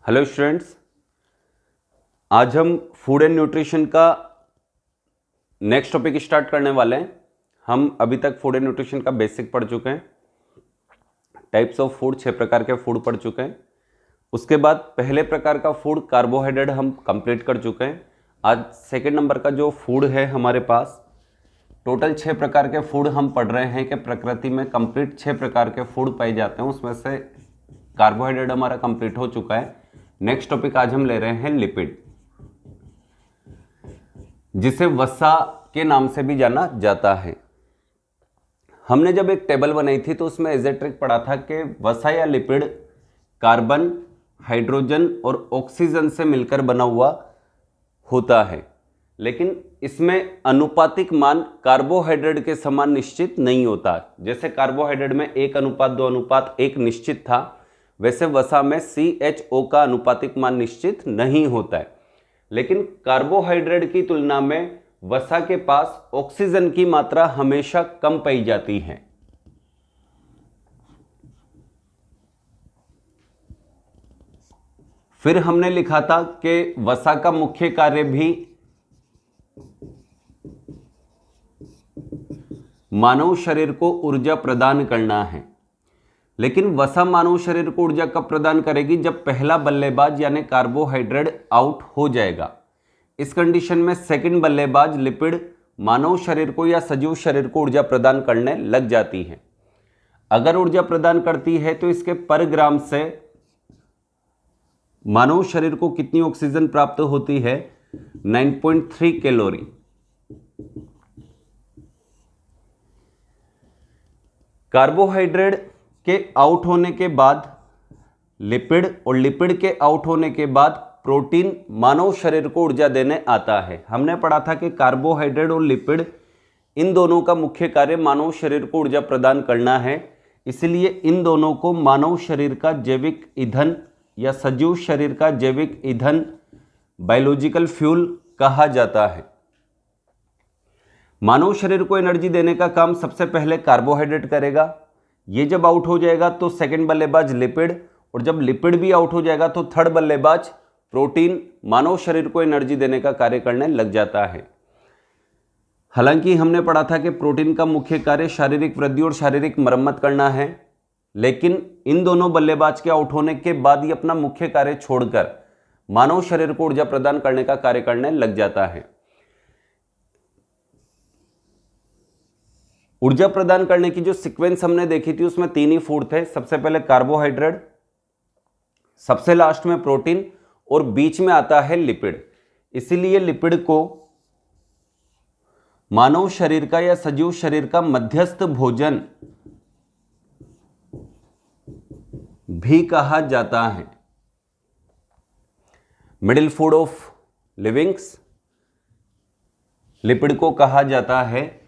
Hello students, आज हम food and nutrition का नेक्स्ट टॉपिक स्टार्ट करने वाले हैं। हम अभी तक फूड एंड न्यूट्रिशन का बेसिक पढ़ चुके हैं, टाइप्स ऑफ फूड 6 प्रकार के फूड पढ़ चुके हैं। उसके बाद पहले प्रकार का फूड कार्बोहाइड्रेट हम कंप्लीट कर चुके हैं। आज सेकंड नंबर का जो फूड है हमारे पास, टोटल 6 प्रकार के फूड हम पढ़ रहे हैं कि प्रकृति में कंप्लीट 6 प्रकार के फूड पाए जाते हैं, उसमें से कार्बोहाइड्रेट हमारा कंप्लीट हो चुका है। नेक्स्ट टॉपिक आज हम ले रहे हैं लिपिड, जिसे वसा के नाम से भी जाना जाता है। हमने जब एक टेबल बनाई थी तो उसमें एज ए ट्रिक पढ़ा था कि वसा या लिपिड कार्बन, हाइड्रोजन और ऑक्सीजन से मिलकर बना हुआ होता है, लेकिन इसमें अनुपातिक मान कार्बोहाइड्रेट के समान निश्चित नहीं होता। जैसे कार्बोहाइड्रेट में 1:2:1 निश्चित था, वैसे वसा में CHO का अनुपातिक मान निश्चित नहीं होता है। लेकिन कार्बोहाइड्रेट की तुलना में वसा के पास ऑक्सीजन की मात्रा हमेशा कम पाई जाती है। फिर हमने लिखा था कि वसा का मुख्य कार्य भी मानव शरीर को ऊर्जा प्रदान करना है। लेकिन वसा मानव शरीर को ऊर्जा कब प्रदान करेगी? जब पहला बल्लेबाज यानी कार्बोहाइड्रेट आउट हो जाएगा। इस कंडीशन में सेकंड बल्लेबाज लिपिड मानव शरीर को या सजीव शरीर को ऊर्जा प्रदान करने लग जाती है। अगर ऊर्जा प्रदान करती है तो इसके पर ग्राम से मानव शरीर को कितनी ऑक्सीजन प्राप्त होती है? 9.3 कैलोरी। कार्बोहाइड्रेट के आउट होने के बाद लिपिड और लिपिड के आउट होने के बाद प्रोटीन मानव शरीर को ऊर्जा देने आता है। हमने पढ़ा था कि कार्बोहाइड्रेट और लिपिड इन दोनों का मुख्य कार्य मानव शरीर को ऊर्जा प्रदान करना है, इसलिए इन दोनों को मानव शरीर का जैविक ईंधन या सजीव शरीर का जैविक ईंधन, बायोलॉजिकल फ्यूल कहा जाता है। मानव शरीर को एनर्जी देने का काम सबसे पहले कार्बोहाइड्रेट करेगा। ये जब आउट हो जाएगा तो सेकंड बल्लेबाज लिपिड, और जब लिपिड भी आउट हो जाएगा तो थर्ड बल्लेबाज प्रोटीन मानव शरीर को एनर्जी देने का कार्य करने लग जाता है। हालांकि हमने पढ़ा था कि प्रोटीन का मुख्य कार्य शारीरिक वृद्धि और शारीरिक मरम्मत करना है, लेकिन इन दोनों बल्लेबाज के आउट होने के बाद ये अपना मुख्य कार्य छोड़कर मानव शरीर को ऊर्जा प्रदान करने का कार्य करने लग जाता है। ऊर्जा प्रदान करने की जो सीक्वेंस हमने देखी थी उसमें 3 ही फूड थे। सबसे पहले कार्बोहाइड्रेट, सबसे लास्ट में प्रोटीन और बीच में आता है लिपिड। इसीलिए लिपिड को मानव शरीर का या सजीव शरीर का मध्यस्थ भोजन भी कहा जाता है, middle food of livings lipid को कहा जाता है।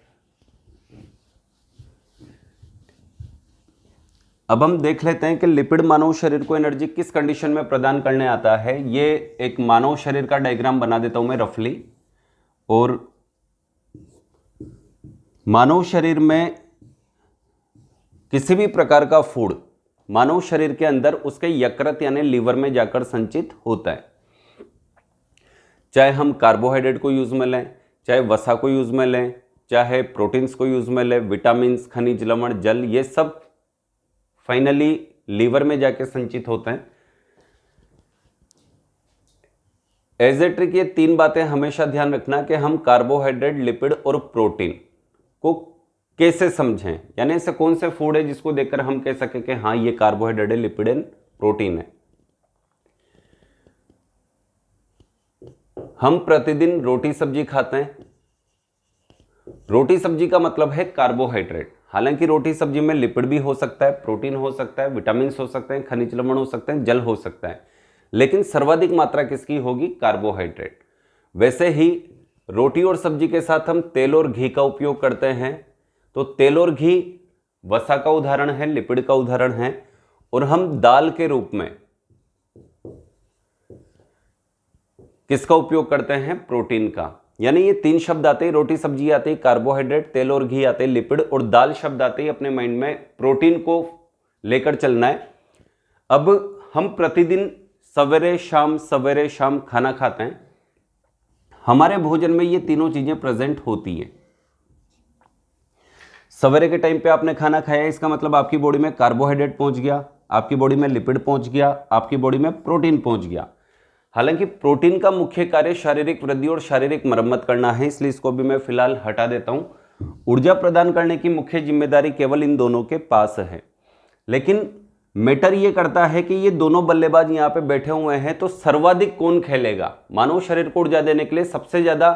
अब हम देख लेते हैं कि लिपिड मानव शरीर को एनर्जी किस कंडीशन में प्रदान करने आता है। ये एक मानव शरीर का डायग्राम बना देता हूं मैं रफली। और मानव शरीर में किसी भी प्रकार का फूड मानव शरीर के अंदर उसके यकृत यानी लीवर में जाकर संचित होता है। चाहे हम कार्बोहाइड्रेट को यूज में लें, चाहे वसा को यूज में लें, चाहे प्रोटीन्स को यूज में लें, विटामिन, खनिज लवण, जल, ये सब फाइनली लीवर में जाके संचित होते हैं। एज ए ट्रिक ये 3 बातें हमेशा ध्यान रखना कि हम कार्बोहाइड्रेट, लिपिड और प्रोटीन को कैसे समझें, यानी ऐसे कौन से फूड है जिसको देखकर हम कह सके कि हाँ ये कार्बोहाइड्रेट है, लिपिड एंड प्रोटीन है। हम प्रतिदिन रोटी सब्जी खाते हैं। रोटी सब्जी का मतलब है कार्बोहाइड्रेट। हालांकि रोटी सब्जी में लिपिड भी हो सकता है, प्रोटीन हो सकता है, विटामिन हो सकते हैं, खनिज लवण हो सकते हैं, जल हो सकता है, लेकिन सर्वाधिक मात्रा किसकी होगी? कार्बोहाइड्रेट। वैसे ही रोटी और सब्जी के साथ हम तेल और घी का उपयोग करते हैं, तो तेल और घी वसा का उदाहरण है, लिपिड का उदाहरण है। और हम दाल के रूप में किसका उपयोग करते हैं? प्रोटीन का। यानी ये 3 शब्द आते ही, रोटी सब्जी आते ही कार्बोहाइड्रेट, तेल और घी आते ही लिपिड, और दाल शब्द आते ही अपने माइंड में प्रोटीन को लेकर चलना है। अब हम प्रतिदिन सवेरे शाम खाना खाते हैं, हमारे भोजन में ये तीनों चीजें प्रेजेंट होती हैं। सवेरे के टाइम पे आपने खाना खाया, इसका मतलब आपकी बॉडी में कार्बोहाइड्रेट पहुंच गया, आपकी बॉडी में लिपिड पहुंच गया, आपकी बॉडी में प्रोटीन पहुंच गया। हालांकि प्रोटीन का मुख्य कार्य शारीरिक वृद्धि और शारीरिक मरम्मत करना है, इसलिए इसको भी मैं फिलहाल हटा देता हूं। ऊर्जा प्रदान करने की मुख्य जिम्मेदारी केवल इन दोनों के पास है। लेकिन मैटर ये करता है कि ये दोनों बल्लेबाज यहाँ पे बैठे हुए हैं, तो सर्वाधिक कौन खेलेगा, मानव शरीर को ऊर्जा देने के लिए सबसे ज्यादा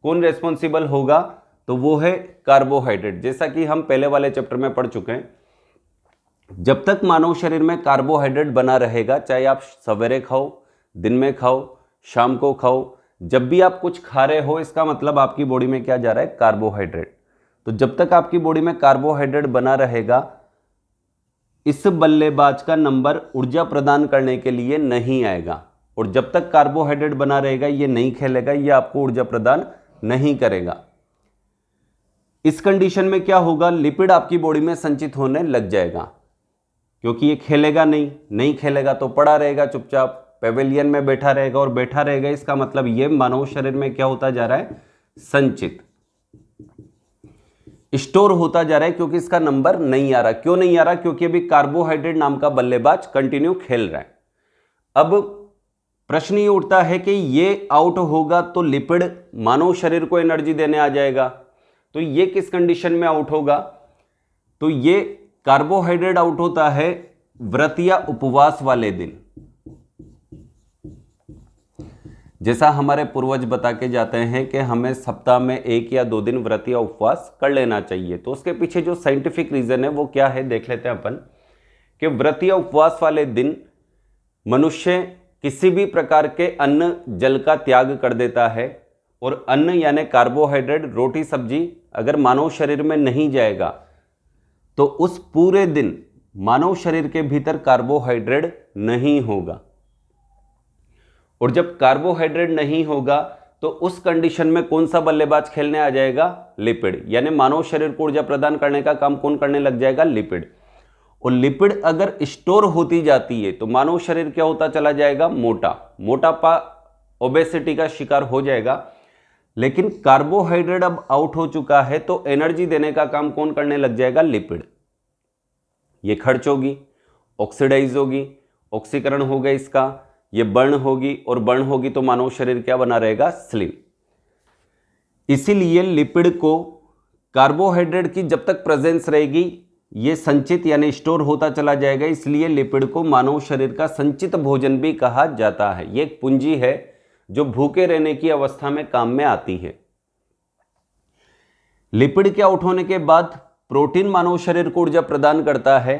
कौन रेस्पॉन्सिबल होगा, तो वो है कार्बोहाइड्रेट। जैसा कि हम पहले वाले चैप्टर में पढ़ चुके हैं, जब तक मानव शरीर में कार्बोहाइड्रेट बना रहेगा, चाहे आप सवेरे खाओ, दिन में खाओ, शाम को खाओ, जब भी आप कुछ खा रहे हो, इसका मतलब आपकी बॉडी में क्या जा रहा है, कार्बोहाइड्रेट। तो जब तक आपकी बॉडी में कार्बोहाइड्रेट बना रहेगा, इस बल्लेबाज का नंबर ऊर्जा प्रदान करने के लिए नहीं आएगा। और जब तक कार्बोहाइड्रेट बना रहेगा, ये नहीं खेलेगा, ये आपको ऊर्जा प्रदान नहीं करेगा। इस कंडीशन में क्या होगा, लिपिड आपकी बॉडी में संचित होने लग जाएगा, क्योंकि ये खेलेगा नहीं खेलेगा तो पड़ा रहेगा चुपचाप, पेवेलियन में बैठा रहेगा, और बैठा रहेगा इसका मतलब ये मानव शरीर में क्या होता जा रहा है, संचित, स्टोर होता जा रहा है, क्योंकि इसका नंबर नहीं आ रहा। क्यों नहीं आ रहा, क्योंकि अभी कार्बोहाइड्रेट नाम का बल्लेबाज कंटिन्यू खेल रहा है। अब प्रश्न ये उठता है कि ये आउट होगा तो लिपिड मानव शरीर को एनर्जी देने आ जाएगा, तो ये किस कंडीशन में आउट होगा, तो ये कार्बोहाइड्रेट आउट होता है व्रत या उपवास वाले दिन। जैसा हमारे पूर्वज बता के जाते हैं कि हमें सप्ताह में 1 या 2 दिन व्रत या उपवास कर लेना चाहिए, तो उसके पीछे जो साइंटिफिक रीजन है वो क्या है, देख लेते हैं अपन। कि व्रत या उपवास वाले दिन मनुष्य किसी भी प्रकार के अन्न जल का त्याग कर देता है, और अन्न यानी कार्बोहाइड्रेट, रोटी सब्जी अगर मानव शरीर में नहीं जाएगा तो उस पूरे दिन मानव शरीर के भीतर कार्बोहाइड्रेट नहीं होगा। और जब कार्बोहाइड्रेट नहीं होगा तो उस कंडीशन में कौन सा बल्लेबाज खेलने आ जाएगा, लिपिड। यानी मानव शरीर को ऊर्जा प्रदान करने का काम कौन करने लग जाएगा, लिपिड। और लिपिड अगर स्टोर होती जाती है तो मानव शरीर क्या होता चला जाएगा, मोटापा, ओबेसिटी का शिकार हो जाएगा। लेकिन कार्बोहाइड्रेट अब आउट हो चुका है तो एनर्जी देने का काम कौन करने लग जाएगा, लिपिड। ये खर्च होगी, ऑक्सीडाइज होगी, ऑक्सीकरण होगा इसका, ये बर्न होगी, और बर्न होगी तो मानव शरीर क्या बना रहेगा, स्लिम। इसीलिए लिपिड को कार्बोहाइड्रेट की जब तक प्रेजेंस रहेगी ये संचित यानी स्टोर होता चला जाएगा, इसलिए लिपिड को मानव शरीर का संचित भोजन भी कहा जाता है। ये एक पूंजी है जो भूखे रहने की अवस्था में काम में आती है। लिपिड के आउट होने के बाद प्रोटीन मानव शरीर को ऊर्जा प्रदान करता है।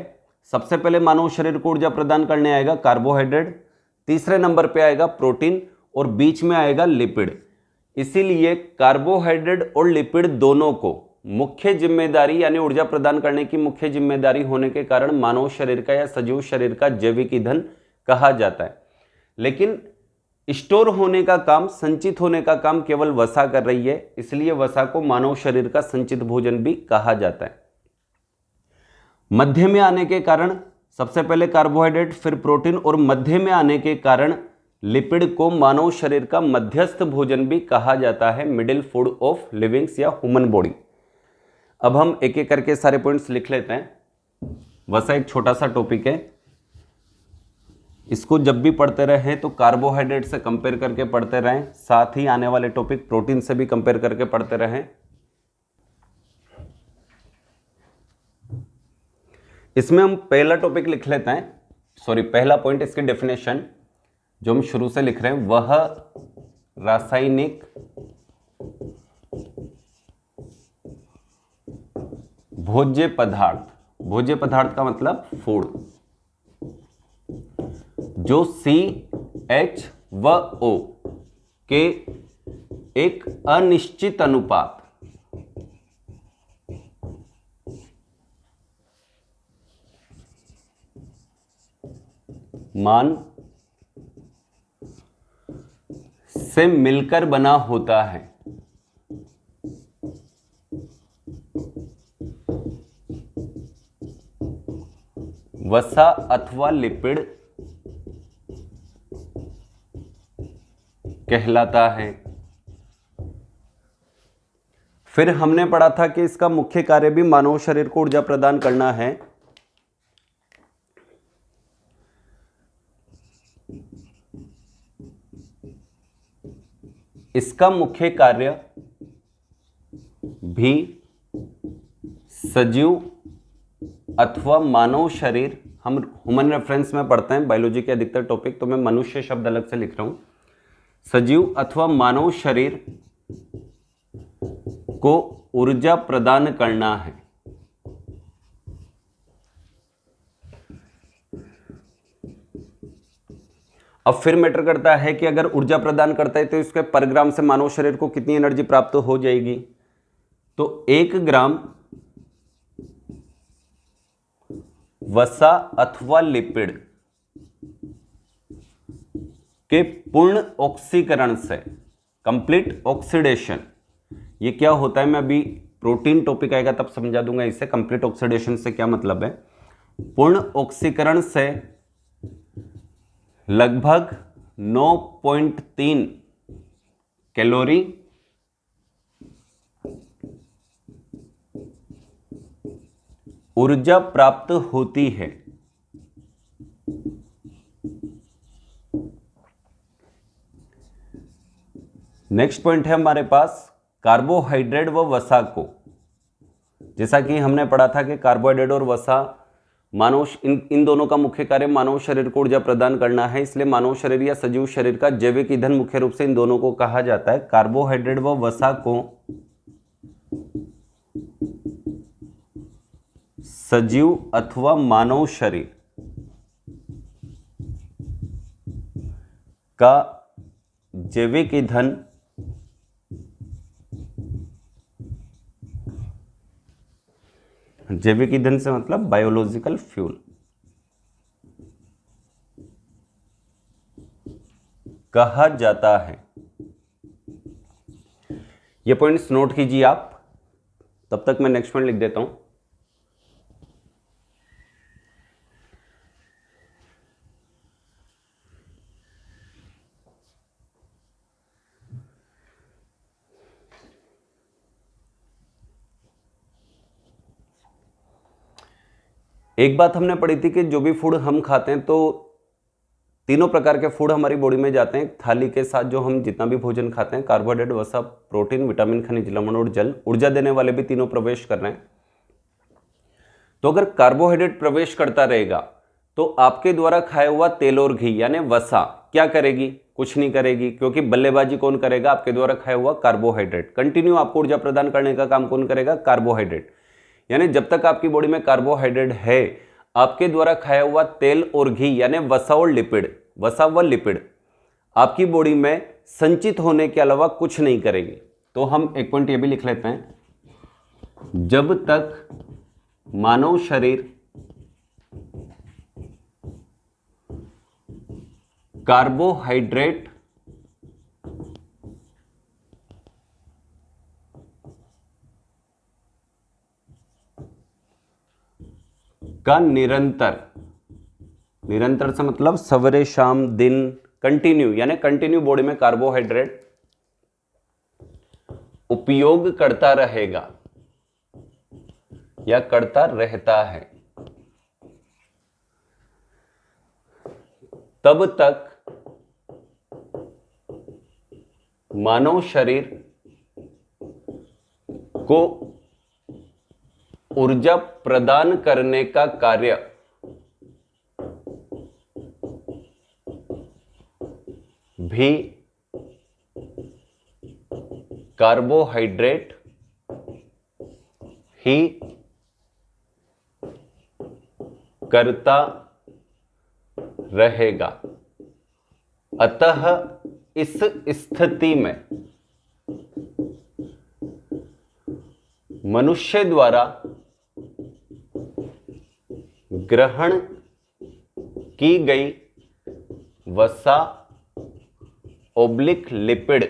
सबसे पहले मानव शरीर को ऊर्जा प्रदान करने आएगा कार्बोहाइड्रेट, तीसरे नंबर पे आएगा प्रोटीन, और बीच में आएगा लिपिड। इसीलिए कार्बोहाइड्रेट और लिपिड दोनों को मुख्य जिम्मेदारी यानी ऊर्जा प्रदान करने की मुख्य जिम्मेदारी होने के कारण मानव शरीर का या सजीव शरीर का जैविक ईंधन कहा जाता है। लेकिन स्टोर होने का काम, संचित होने का काम केवल वसा कर रही है, इसलिए वसा को मानव शरीर का संचित भोजन भी कहा जाता है। मध्य में आने के कारण सबसे पहले कार्बोहाइड्रेट, फिर प्रोटीन, और मध्य में आने के कारण लिपिड को मानव शरीर का मध्यस्थ भोजन भी कहा जाता है, मिडिल फूड ऑफ लिविंग्स या ह्यूमन बॉडी। अब हम एक एक करके सारे पॉइंट्स लिख लेते हैं। वसा एक छोटा सा टॉपिक है, इसको जब भी पढ़ते रहें तो कार्बोहाइड्रेट से कंपेयर करके पढ़ते रहें, साथ ही आने वाले टॉपिक प्रोटीन से भी कंपेयर करके पढ़ते रहें। इसमें हम पहला टॉपिक लिख लेते हैं, पहला पॉइंट, इसकी डेफिनेशन जो हम शुरू से लिख रहे हैं, वह रासायनिक भोज्य पदार्थ का मतलब फूड, जो CH व O के एक अनिश्चित अनुपात मान से मिलकर बना होता है। वसा अथवा लिपिड कहलाता है। फिर हमने पढ़ा था कि इसका मुख्य कार्य भी मानव शरीर को ऊर्जा प्रदान करना है। इसका मुख्य कार्य भी सजीव अथवा मानव शरीर, हम ह्यूमन रेफरेंस में पढ़ते हैं बायोलॉजी के अधिकतर टॉपिक, तो मैं मनुष्य शब्द अलग से लिख रहा हूं। सजीव अथवा मानव शरीर को ऊर्जा प्रदान करना है। अब फिर मैटर करता है कि अगर ऊर्जा प्रदान करता है तो इसके पर ग्राम से मानव शरीर को कितनी एनर्जी प्राप्त हो जाएगी। तो 1 ग्राम वसा अथवा लिपिड के पूर्ण ऑक्सीकरण से, कंप्लीट ऑक्सीडेशन, ये क्या होता है मैं अभी प्रोटीन टॉपिक आएगा तब समझा दूंगा इसे। कंप्लीट ऑक्सीडेशन से क्या मतलब है? पूर्ण ऑक्सीकरण से लगभग 9.3 कैलोरी ऊर्जा प्राप्त होती है। नेक्स्ट पॉइंट है हमारे पास कार्बोहाइड्रेट व वसा को। जैसा कि हमने पढ़ा था कि कार्बोहाइड्रेट और वसा मानव इन दोनों का मुख्य कार्य मानव शरीर को ऊर्जा प्रदान करना है, इसलिए मानव शरीर या सजीव शरीर का जैविक ईंधन मुख्य रूप से इन दोनों को कहा जाता है। कार्बोहाइड्रेट व वसा को सजीव अथवा मानव शरीर का जैविक ईंधन जैविक ईंधन से मतलब बायोलॉजिकल फ्यूल कहा जाता है। ये पॉइंट्स नोट कीजिए आप, तब तक मैं नेक्स्ट पॉइंट लिख देता हूं। एक बात हमने पढ़ी थी कि जो भी फूड हम खाते हैं तो तीनों प्रकार के फूड हमारी बॉडी में जाते हैं। थाली के साथ जो हम जितना भी भोजन खाते हैं, कार्बोहाइड्रेट, वसा, प्रोटीन, विटामिन, खनिज लवण और जल, ऊर्जा देने वाले भी तीनों प्रवेश कर रहे हैं। तो अगर कार्बोहाइड्रेट प्रवेश करता रहेगा तो आपके द्वारा खाया हुआ तेल और घी यानी वसा क्या करेगी? कुछ नहीं करेगी, क्योंकि बल्लेबाजी कौन करेगा? आपके द्वारा खाया हुआ कार्बोहाइड्रेट। कंटिन्यू आपको ऊर्जा प्रदान करने का काम कौन करेगा? कार्बोहाइड्रेट। यानी जब तक आपकी बॉडी में कार्बोहाइड्रेट है, आपके द्वारा खाया हुआ तेल और घी यानी वसा और लिपिड, वसा व लिपिड आपकी बॉडी में संचित होने के अलावा कुछ नहीं करेगी। तो हम एक पॉइंट ये भी लिख लेते हैं, जब तक मानव शरीर कार्बोहाइड्रेट का निरंतर से मतलब सवेरे शाम दिन कंटिन्यू, यानी कंटिन्यू बॉडी में कार्बोहाइड्रेट उपयोग करता रहेगा या करता रहता है, तब तक मानव शरीर को ऊर्जा प्रदान करने का कार्य भी कार्बोहाइड्रेट ही करता रहेगा। अतः इस स्थिति में मनुष्य द्वारा ग्रहण की गई वसा ओब्लिक लिपिड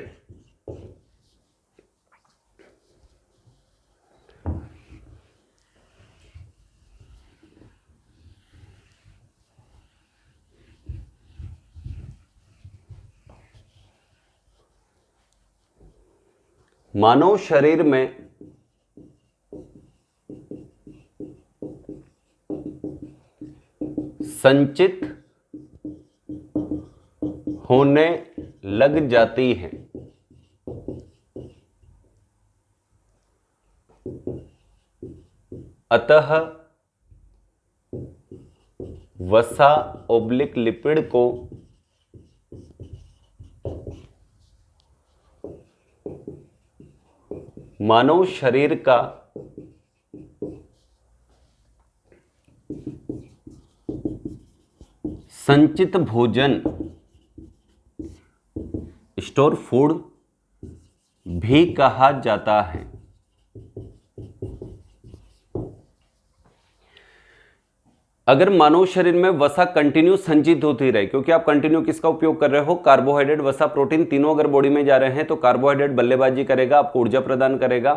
मानव शरीर में संचित होने लग जाती है। अतः वसा ओब्लिक लिपिड को मानव शरीर का संचित भोजन, स्टोर फूड भी कहा जाता है। अगर मानव शरीर में वसा कंटिन्यू संचित होती रहे, क्योंकि आप कंटिन्यू किसका उपयोग कर रहे हो, कार्बोहाइड्रेट, वसा, प्रोटीन, तीनों अगर बॉडी में जा रहे हैं तो कार्बोहाइड्रेट बल्लेबाजी करेगा, आपको ऊर्जा प्रदान करेगा।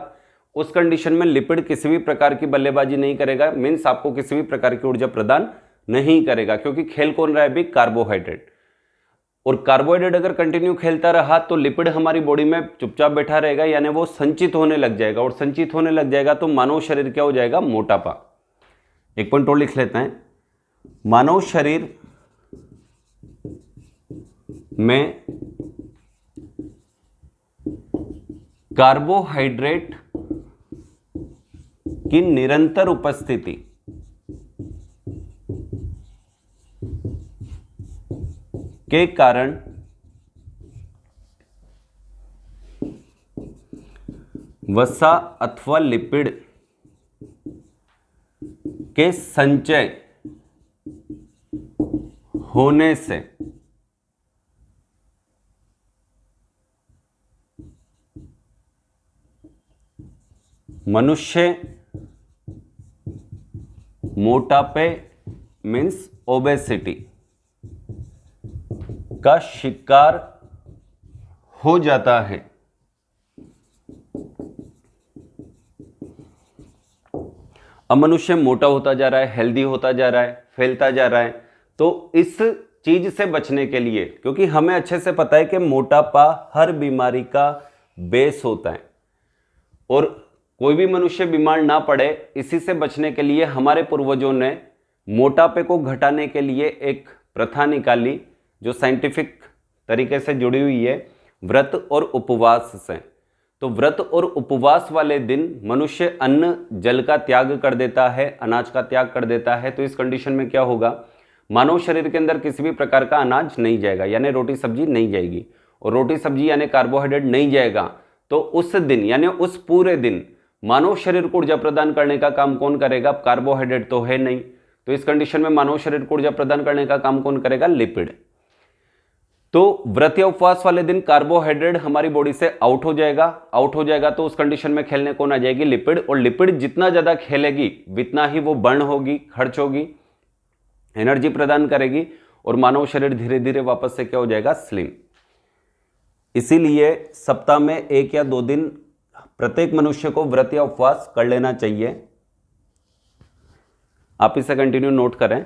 उस कंडीशन में लिपिड किसी भी प्रकार की बल्लेबाजी नहीं करेगा, मीन्स आपको किसी भी प्रकार की ऊर्जा प्रदान नहीं करेगा, क्योंकि खेल कौन रहा है अभी, कार्बोहाइड्रेट। और कार्बोहाइड्रेट अगर कंटिन्यू खेलता रहा तो लिपिड हमारी बॉडी में चुपचाप बैठा रहेगा, यानी वो संचित होने लग जाएगा, और संचित होने लग जाएगा तो मानव शरीर क्या हो जाएगा, मोटापा। एक पॉइंट और लिख लेते हैं, मानव शरीर में कार्बोहाइड्रेट की निरंतर उपस्थिति के कारण वसा अथवा लिपिड के संचय होने से मनुष्य मोटापे मीन्स ओबेसिटी का शिकार हो जाता है। अब मनुष्य मोटा होता जा रहा है, हेल्दी होता जा रहा है, फैलता जा रहा है, तो इस चीज से बचने के लिए, क्योंकि हमें अच्छे से पता है कि मोटापा हर बीमारी का बेस होता है और कोई भी मनुष्य बीमार ना पड़े, इसी से बचने के लिए हमारे पूर्वजों ने मोटापे को घटाने के लिए एक प्रथा निकाली जो साइंटिफिक तरीके से जुड़ी हुई है, व्रत और उपवास से। तो व्रत और उपवास वाले दिन मनुष्य अन्न जल का त्याग कर देता है, अनाज का त्याग कर देता है। तो इस कंडीशन में क्या होगा, मानव शरीर के अंदर किसी भी प्रकार का अनाज नहीं जाएगा, यानी रोटी सब्जी नहीं जाएगी, और रोटी सब्जी यानी कार्बोहाइड्रेट नहीं जाएगा। तो उस दिन यानी उस पूरे दिन मानव शरीर को ऊर्जा प्रदान करने का काम कौन करेगा, कार्बोहाइड्रेट तो है नहीं, तो इस कंडीशन में मानव शरीर को ऊर्जा प्रदान करने का काम कौन करेगा, लिपिड। तो व्रत या उपवास वाले दिन कार्बोहाइड्रेट हमारी बॉडी से आउट हो जाएगा, तो उस कंडीशन में खेलने कौन आ जाएगी, लिपिड। और लिपिड जितना ज्यादा खेलेगी उतना ही वो बर्न होगी, खर्च होगी, एनर्जी प्रदान करेगी, और मानव शरीर धीरे धीरे वापस से क्या हो जाएगा, स्लिम। इसीलिए सप्ताह में 1 या 2 दिन प्रत्येक मनुष्य को व्रत या उपवास कर लेना चाहिए। आप इसे कंटिन्यू नोट करें।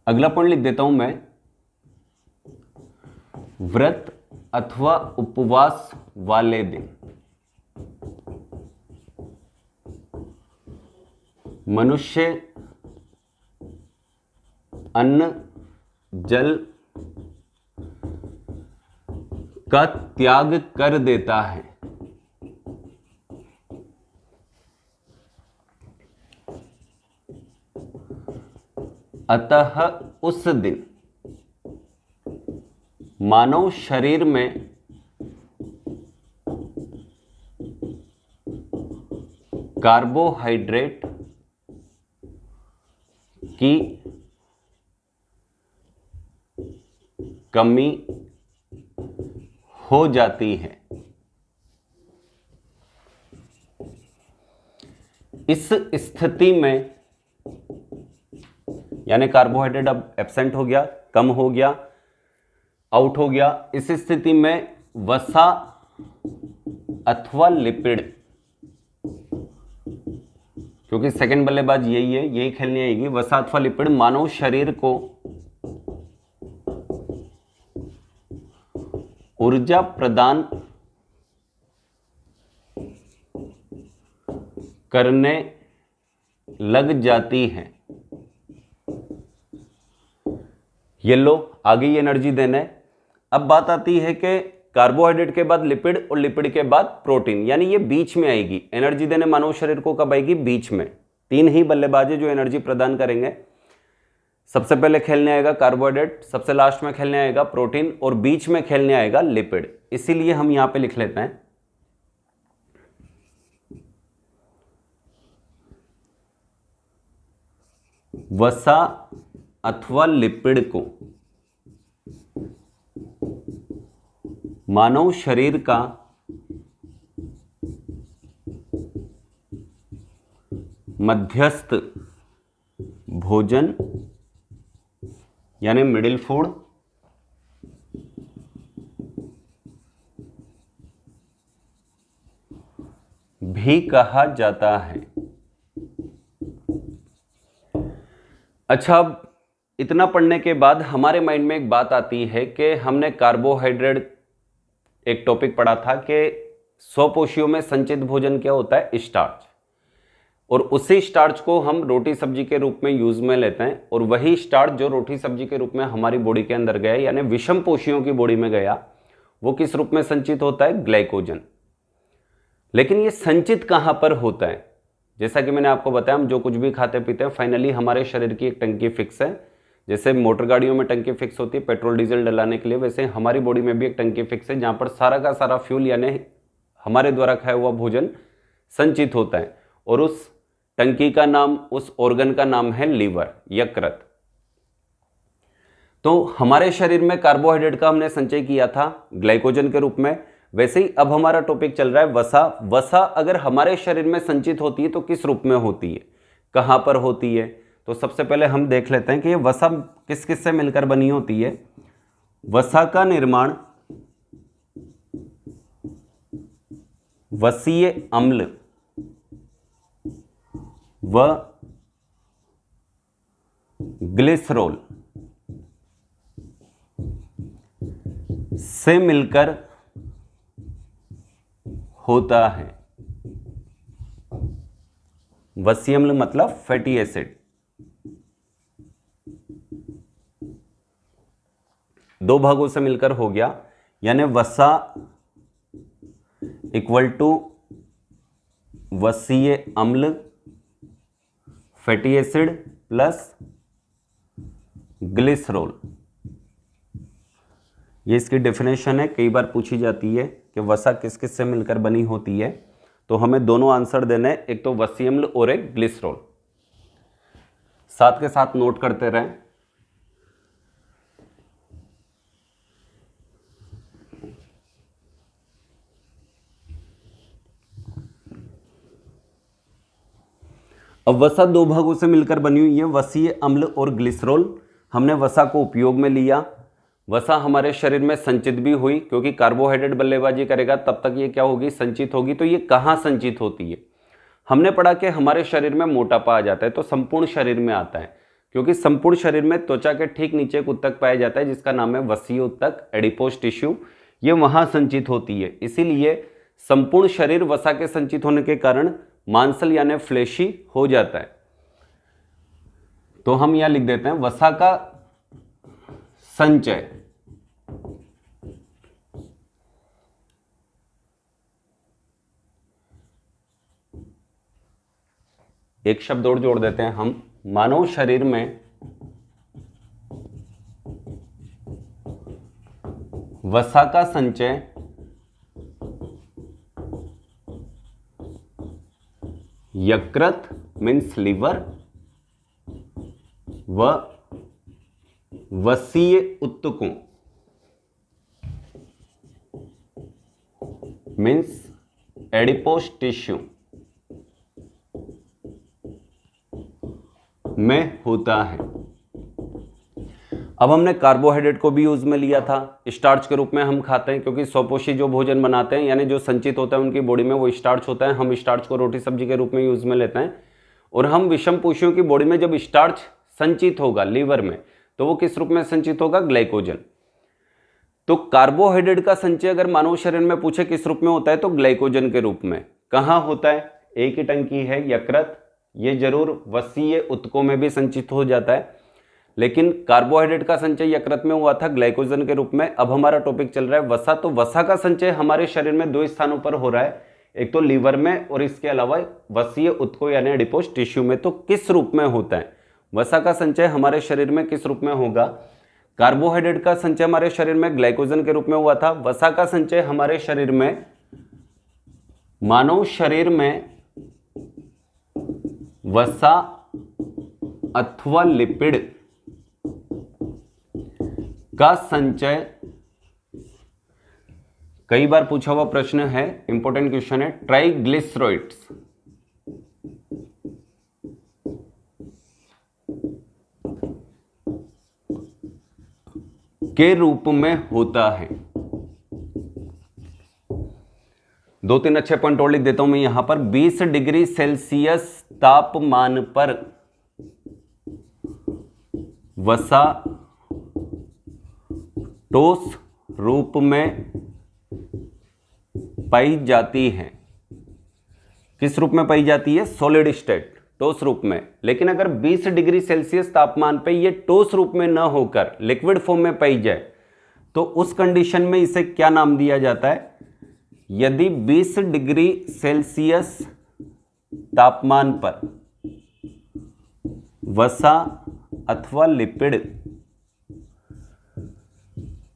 अगला पॉइंट लिख देता हूं मैं, व्रत अथवा उपवास वाले दिन मनुष्य अन्न जल का त्याग कर देता है। अतः उस दिन मानव शरीर में कार्बोहाइड्रेट की कमी हो जाती है। इस स्थिति में यानी कार्बोहाइड्रेट अब एब्सेंट हो गया, कम हो गया, आउट हो गया। इस स्थिति में वसा अथवा लिपिड, क्योंकि सेकंड बल्लेबाज यही है, यही खेलनी आएगी, वसा अथवा लिपिड मानव शरीर को ऊर्जा प्रदान करने लग जाती है। ये लो आगे ही एनर्जी देना है। अब बात आती है कि कार्बोहाइड्रेट के बाद लिपिड और लिपिड के बाद प्रोटीन, यानी ये बीच में आएगी एनर्जी देने मानव शरीर को। कब आएगी? बीच में। तीन ही बल्लेबाज जो एनर्जी प्रदान करेंगे। सबसे पहले खेलने आएगा कार्बोहाइड्रेट, सबसे लास्ट में खेलने आएगा प्रोटीन और बीच में खेलने आएगा लिपिड। इसीलिए हम यहां पे लिख लेते हैं वसा अथवा लिपिड को मानव शरीर का मध्यस्थ भोजन यानी मिडिल फूड भी कहा जाता है। अच्छा, अब इतना पढ़ने के बाद हमारे माइंड में एक बात आती है कि हमने कार्बोहाइड्रेट एक टॉपिक पढ़ा था कि स्वपोषियों में संचित भोजन क्या होता है? स्टार्च। और उसी स्टार्च को हम रोटी सब्जी के रूप में यूज में लेते हैं, और वही स्टार्च जो रोटी सब्जी के रूप में हमारी बॉडी के अंदर गया यानी विषम पोषियों की बॉडी में गया, वो किस रूप में संचित होता है? ग्लाइकोजन। लेकिन ये संचित कहां पर होता है? जैसा कि मैंने आपको बताया, हम जो कुछ भी खाते पीते हैं फाइनली हमारे शरीर की एक टंकी फिक्स है। जैसे मोटर गाड़ियों में टंकी फिक्स होती है पेट्रोल डीजल डलाने के लिए, वैसे हमारी बॉडी में भी एक टंकी फिक्स है जहां पर सारा का सारा फ्यूल यानी हमारे द्वारा खाया हुआ भोजन संचित होता है। और उस टंकी का नाम, उस ऑर्गन का नाम है लीवर, यकृत। तो हमारे शरीर में कार्बोहाइड्रेट का हमने संचय किया था ग्लाइकोजन के रूप में। वैसे ही अब हमारा टॉपिक चल रहा है वसा। वसा अगर हमारे शरीर में संचित होती है तो किस रूप में होती है, कहां पर होती है? तो सबसे पहले हम देख लेते हैं कि ये वसा किस किस से मिलकर बनी होती है। वसा का निर्माण वसीय अम्ल व ग्लिसरॉल से मिलकर होता है। वसीय अम्ल मतलब फैटी एसिड। दो भागों से मिलकर हो गया, यानी वसा इक्वल टू वसीय अम्ल फैटी एसिड प्लस ग्लिसरॉल। ये इसकी डेफिनेशन है, कई बार पूछी जाती है कि वसा किस किस से मिलकर बनी होती है। तो हमें दोनों आंसर देने, एक तो वसीय अम्ल और एक ग्लिसरॉल। साथ के साथ नोट करते रहें। अब वसा दो भागों से मिलकर बनी हुई है, वसीय अम्ल और ग्लिसरॉल। हमने वसा को उपयोग में लिया, वसा हमारे शरीर में संचित भी हुई, क्योंकि कार्बोहाइड्रेट बल्लेबाजी करेगा तब तक ये क्या होगी? संचित होगी। तो ये कहाँ संचित होती है? हमने पढ़ा कि हमारे शरीर में मोटापा आ जाता है तो संपूर्ण शरीर में आता है, क्योंकि संपूर्ण शरीर में त्वचा के ठीक नीचे एक ऊतक पाया जाता है जिसका नाम है वसीय ऊतक, एडिपोज टिश्यू। ये वहां संचित होती है। इसीलिए संपूर्ण शरीर वसा के संचित होने के कारण मांसल यानी फ्लेशी हो जाता है। तो हम यहां लिख देते हैं वसा का संचय एक शब्द और जोड़ देते हैं हम, मानव शरीर में वसा का संचय यकृत मीन्स लीवर व वसीय ऊतकों मीन्स एडिपोज टिश्यू में होता है। अब हमने कार्बोहाइड्रेट को भी यूज में लिया था, स्टार्च के रूप में हम खाते हैं, क्योंकि स्वपोषी जो भोजन बनाते हैं यानी जो संचित होता है उनकी बॉडी में वो स्टार्च होता है। हम स्टार्च को रोटी सब्जी के रूप में यूज में लेते हैं। और हम विषमपोषियों की बॉडी में जब स्टार्च संचित होगा लीवर में, तो वो किस रूप में संचित होगा? ग्लाइकोजन। तो कार्बोहाइड्रेट का संचय अगर मानव शरीर में पूछे किस रूप में होता है, तो ग्लाइकोजन के रूप में। कहाँ होता है? एक ही टंकी है यकृत, ये जरूर वसीय ऊतकों में भी संचित हो जाता है, लेकिन कार्बोहाइड्रेट का संचय यकृत में हुआ था ग्लाइकोजन के रूप में। अब हमारा टॉपिक चल रहा है वसा। तो वसा का संचय हमारे शरीर में दो स्थानों पर हो रहा है, एक तो लीवर में और इसके अलावा वसीय ऊतकों यानी एडिपोज टिश्यू में। तो किस रूप में होता है वसा का संचय हमारे शरीर में? किस रूप में होगा? कार्बोहाइड्रेट का संचय हमारे शरीर में ग्लाइकोजन के रूप में हुआ था। वसा का संचय हमारे शरीर में, मानव शरीर में वसा अथवा लिपिड का संचय, कई बार पूछा हुआ प्रश्न है, इंपॉर्टेंट क्वेश्चन है, ट्राइग्लिसराइड्स के रूप में होता है। 2-3 अच्छे पॉइंट और लिख देता हूं मैं यहां पर। 20 डिग्री सेल्सियस तापमान पर वसा ठोस रूप में पाई जाती है। किस रूप में पाई जाती है? सॉलिड स्टेट, ठोस रूप में। लेकिन अगर 20 डिग्री सेल्सियस तापमान पे ये ठोस रूप में न होकर लिक्विड फॉर्म में पाई जाए, तो उस कंडीशन में इसे क्या नाम दिया जाता है? यदि 20 डिग्री सेल्सियस तापमान पर वसा अथवा लिपिड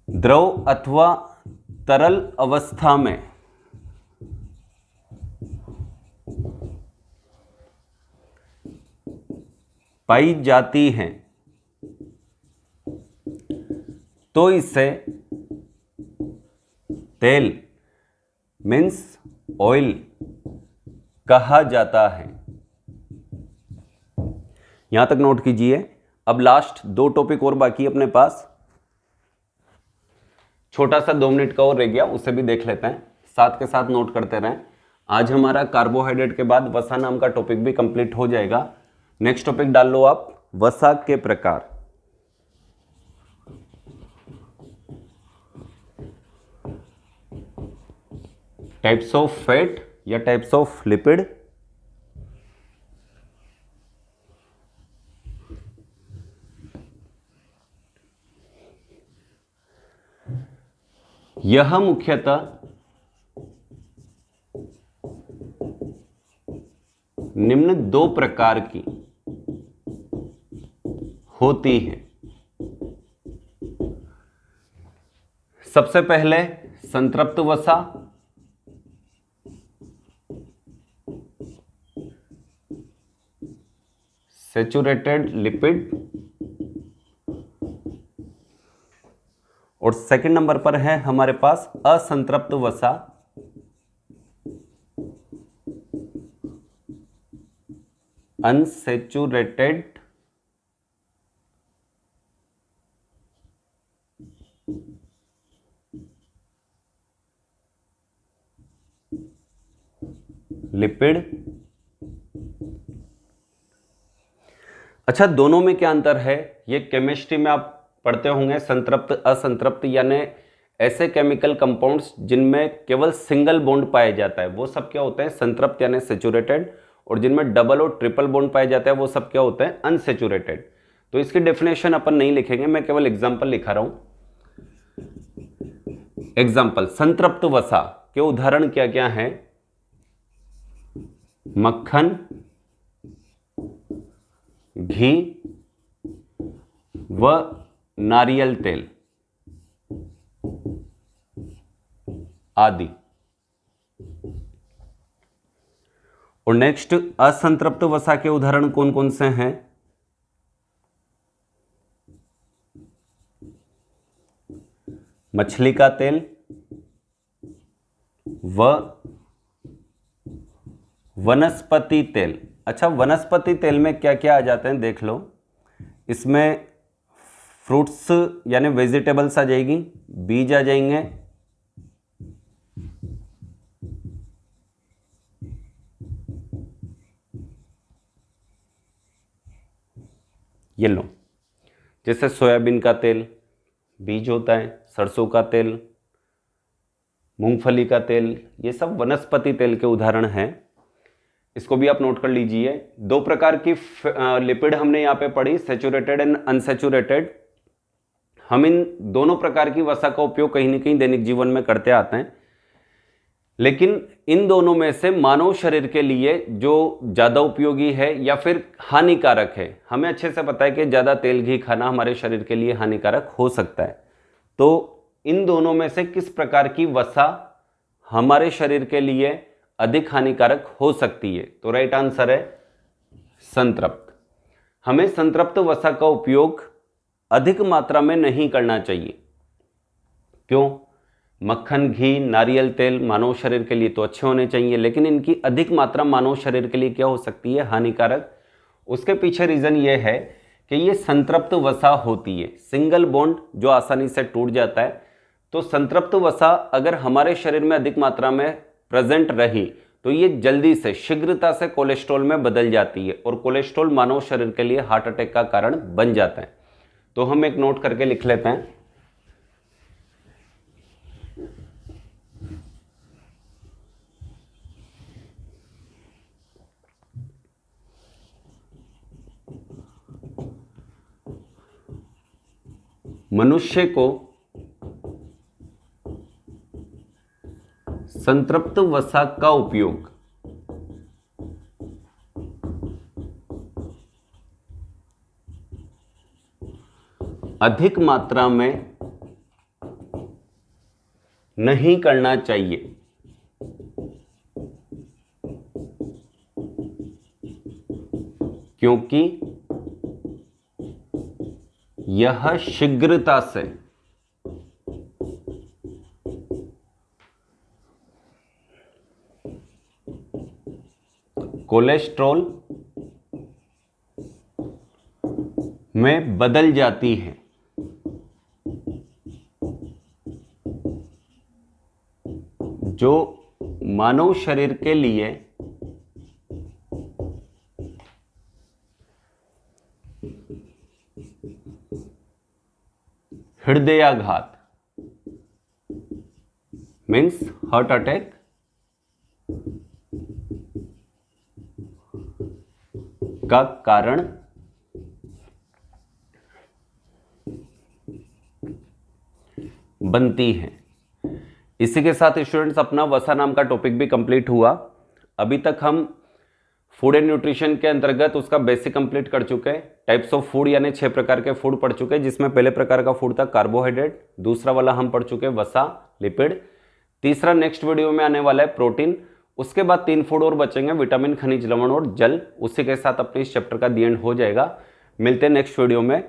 द्रव अथवा तरल अवस्था में पाई जाती हैं, तो इसे तेल मीन्स ऑयल कहा जाता है। यहां तक नोट कीजिए। अब लास्ट 2 टॉपिक और बाकी अपने पास, छोटा सा 2 मिनट का और रह गया, उसे भी देख लेते हैं, साथ के साथ नोट करते रहें। आज हमारा कार्बोहाइड्रेट के बाद वसा नाम का टॉपिक भी कंप्लीट हो जाएगा। नेक्स्ट टॉपिक डाल लो आप, वसा के प्रकार। टाइप्स ऑफ फैट या टाइप्स ऑफ लिपिड। यह मुख्यतः निम्न 2 प्रकार की होती है। सबसे पहले संतृप्त वसा, सैचुरेटेड लिपिड, और सेकंड नंबर पर है हमारे पास असंतृप्त वसा, अनसैचुरेटेड लिपिड। अच्छा, दोनों में क्या अंतर है? ये केमिस्ट्री में आप पढ़ते होंगे, संतृप्त असंतृप्त, यानी ऐसे केमिकल कंपाउंड्स जिनमें केवल सिंगल बॉन्ड पाया जाता है वो सब क्या होते हैं? संतृप्त यानी सैचुरेटेड। और जिनमें डबल और ट्रिपल बॉन्ड पाया जाता है वो सब क्या होते हैं? अनसैचुरेटेड। तो इसकी डेफिनेशन अपन नहीं लिखेंगे, मैं केवल एग्जाम्पल लिखा रहा हूं। एग्जाम्पल, संतृप्त वसा के उदाहरण क्या क्या हैं? मक्खन, घी व नारियल तेल आदि। और नेक्स्ट, असंतृप्त वसा के उदाहरण कौन कौन से हैं? मछली का तेल व वनस्पति तेल। अच्छा, वनस्पति तेल में क्या क्या आ जाते हैं देख लो। इसमें फ्रूट्स यानी वेजिटेबल्स आ जाएगी, बीज आ जाएंगे, ये लो, जैसे सोयाबीन का तेल बीज होता है, सरसों का तेल, मूंगफली का तेल, ये सब वनस्पति तेल के उदाहरण हैं। इसको भी आप नोट कर लीजिए। दो प्रकार की लिपिड हमने यहाँ पे पढ़ी, सैचुरेटेड एंड अनसैचुरेटेड। हम इन दोनों प्रकार की वसा का उपयोग कहीं ना कहीं दैनिक जीवन में करते आते हैं, लेकिन इन दोनों में से मानव शरीर के लिए जो ज़्यादा उपयोगी है या फिर हानिकारक है, हमें अच्छे से पता है कि ज़्यादा तेल घी खाना हमारे शरीर के लिए हानिकारक हो सकता है। तो इन दोनों में से किस प्रकार की वसा हमारे शरीर के लिए अधिक हानिकारक हो सकती है? तो राइट आंसर है संतृप्त। हमें संतृप्त वसा का उपयोग अधिक मात्रा में नहीं करना चाहिए। क्यों? मक्खन, घी, नारियल तेल मानव शरीर के लिए तो अच्छे होने चाहिए, लेकिन इनकी अधिक मात्रा मानव शरीर के लिए क्या हो सकती है? हानिकारक। उसके पीछे रीजन ये है कि ये संतृप्त वसा होती है, सिंगल बॉन्ड जो आसानी से टूट जाता है। तो संतृप्त वसा अगर हमारे शरीर में अधिक मात्रा में प्रेजेंट रही तो ये जल्दी से, शीघ्रता से कोलेस्ट्रॉल में बदल जाती है, और कोलेस्ट्रॉल मानव शरीर के लिए हार्ट अटैक का कारण बन जाता है। तो हम एक नोट करके लिख लेते हैं, मनुष्य को संतृप्त वसा का उपयोग अधिक मात्रा में नहीं करना चाहिए, क्योंकि यह शीघ्रता से कोलेस्ट्रॉल में बदल जाती है। जो मानव शरीर के लिए हृदयाघात मीन्स हार्ट अटैक का कारण बनती है। इसी के साथ स्टूडेंट्स अपना वसा नाम का टॉपिक भी कंप्लीट हुआ। अभी तक हम फूड एंड न्यूट्रिशन के अंतर्गत उसका बेसिक कंप्लीट कर चुके हैं। टाइप्स ऑफ फूड यानी 6 प्रकार के फूड पढ़ चुके हैं, जिसमें पहले प्रकार का फूड था कार्बोहाइड्रेट, दूसरा वाला हम पढ़ चुके हैं वसा, लिपिड, तीसरा नेक्स्ट वीडियो में आने वाला है प्रोटीन। उसके बाद 3 फूड और बचेंगे, विटामिन, खनिज लवण और जल। उसी के साथ अपने इस चैप्टर का दी एंड हो जाएगा। मिलते हैं नेक्स्ट वीडियो में।